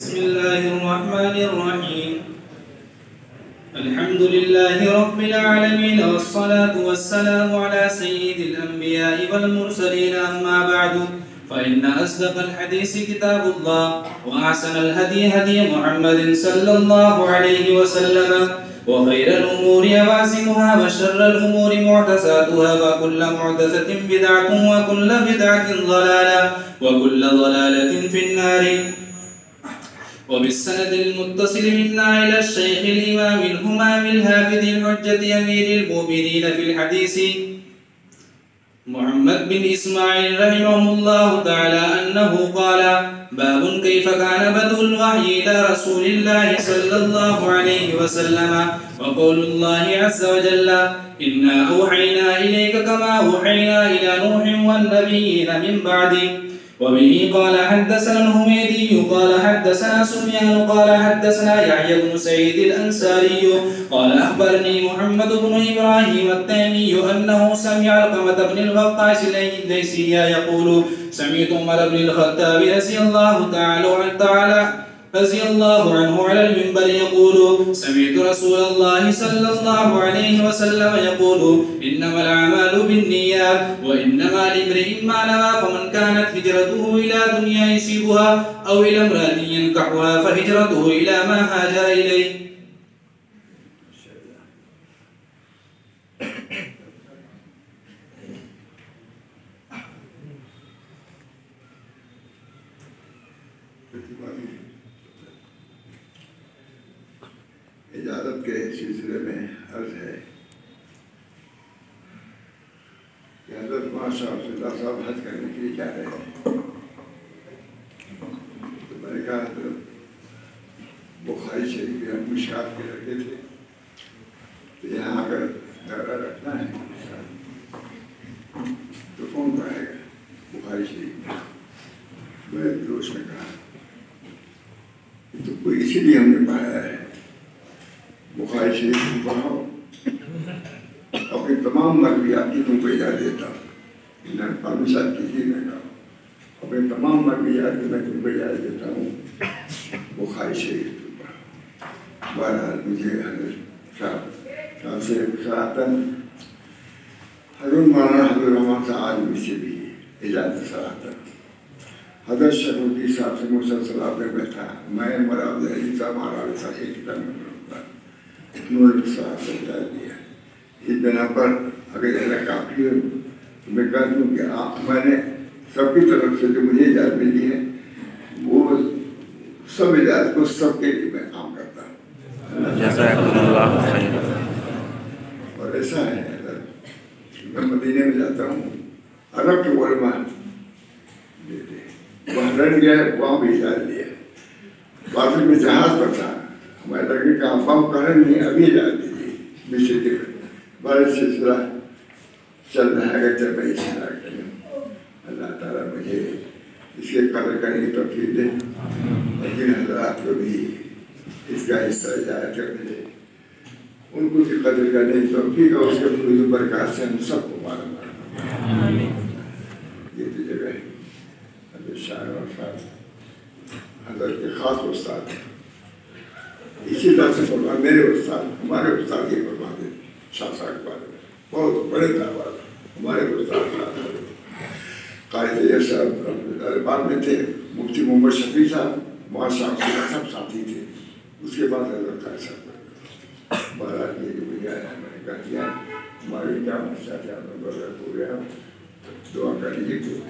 بسم الله الرحمن الرحيم. الحمد لله رب العالمين، والصلاة والسلام على سيد الأنبياء والمرسلين. أما بعد، فإن أصدق الحديث كتاب الله، وأحسن الهدي هدي محمد صلى الله عليه وسلم، وخير الأمور مواسمها، وشر الأمور محدثاتها، وكل محدثة بدعة، وكل بدعة ضلالة، وكل ضلالة في النار. وبالسند المتصل منا إلى الشيخ الإمام الهمام الحافظ الحجة أمير المؤمنين في الحديث محمد بن إسماعيل رحمه الله تعالى أنه قال: باب كيف كان بدء الوحي إلى رسول الله صلى الله عليه وسلم، وقول الله عز وجل: إنا أوحينا إليك كما أوحينا إلى نوح والنبيين من بعده. وبه قال حدثنا الحميدي قال حدثنا سفيان قال حدثنا يحيى بن سعيد الأنصاري قال أخبرني محمد بن إبراهيم التيمي أنه سمع علقمة بن الوقاص الليثي يقول: سمعت عمر بن الخطاب رضي الله عنه على المنبر يقول: سمعت رسول الله صلى الله عليه وسلم يقول: إنما الأعمال بالنيات، وإنما لامرئ ما نوى، فمن كانت هجرته إلى دنيا يصيبها أو إلى امرأة ينكحها فهجرته إلى ما هاجر إليه. اجازت کے سلسلے میں عرض ہے کہ حضرت مولانا صاحب حج کرنے کے لیے جا رہے ہیں، تو میں نے کہا حضرت بخاری شریف کے مشکات کے لڑکے تھے، تو یہاں اگر دورہ رکھنا ہے تو کون پڑھائے گا بخاری شریف میں نے جوش میں کہا تو کوئی اسی لیے ہم نے پڑھایا ہے، بخاری شریف کو پڑھاؤ، اپنی تمام مرویات کی تم کو اجازت دیتا ہوں، پرمیشن کسی نے کہا اپنی تمام مرویات کی میں تم کو اجازت دیتا ہوں، بخاری شریف کو پڑھاؤ۔ بہرحال مجھے حضرت صاحب سے صراحتاً حضرت مولانا حضرت رحمان صاحب عالمی سے بھی اجازت صراحتاً حضرت شیخ الدین صاحب سے مسلسل آپ نے بیٹھا، میں مراد علی صاحب مہاراج صاحب ایک کتاب میں پڑھتا نور صاحب سے اجازت دیا، اس بنا پر اگر ایسا کافی ہو تو میں کہہ دوں کہ میں نے سب کی طرف سے جو مجھے اجازت ملی ہے وہ سب اجازت کو سب کے لیے میں کام کرتا ہوں۔ اور ایسا ہے میں مدینے میں جاتا ہوں، عرب کے علماء وہاں رہ گیا ہے، وہاں بھی اجازت دیا، بعد میں جہاز پر تھا، ہمارے لڑکے کا افواہ کریں نہیں ابھی اجازت دیجیے، مجھے بڑا سلسلہ چل رہا ہے، اگر چل رہی ہے، اللہ تعالیٰ مجھے اس کے قدر کرنے کی توفیق دے، اور جن حضرات کو بھی اس کا حصہ اجازت کرنے دے ان کو بھی قدر کرنے کی توفیق اور اس کے فضل و برکات سے ہم سب کو معلوم کرنا۔ یہ تو جگہ ہے حضرت شاہ اور صاحب حضرت کے خاص استاد ہیں، اسی طرح سے فرما میرے استاد ہمارے استاد یہ فرماتے شاہ صاحب کے بارے میں بہت بڑے طلباء ہمارے استاد قائد صاحب بعد میں تھے، مفتی محمد شفیع صاحب وہاں شاہ سب ساتھی تھے، اس کے بعد حضرت قائد صاحب بہرحال یہ جو مجھے آیا میں نے کہا دیا ہمارے کیا مسئلہ تھے آپ نے ہو گیا، دعا کر لیجیے۔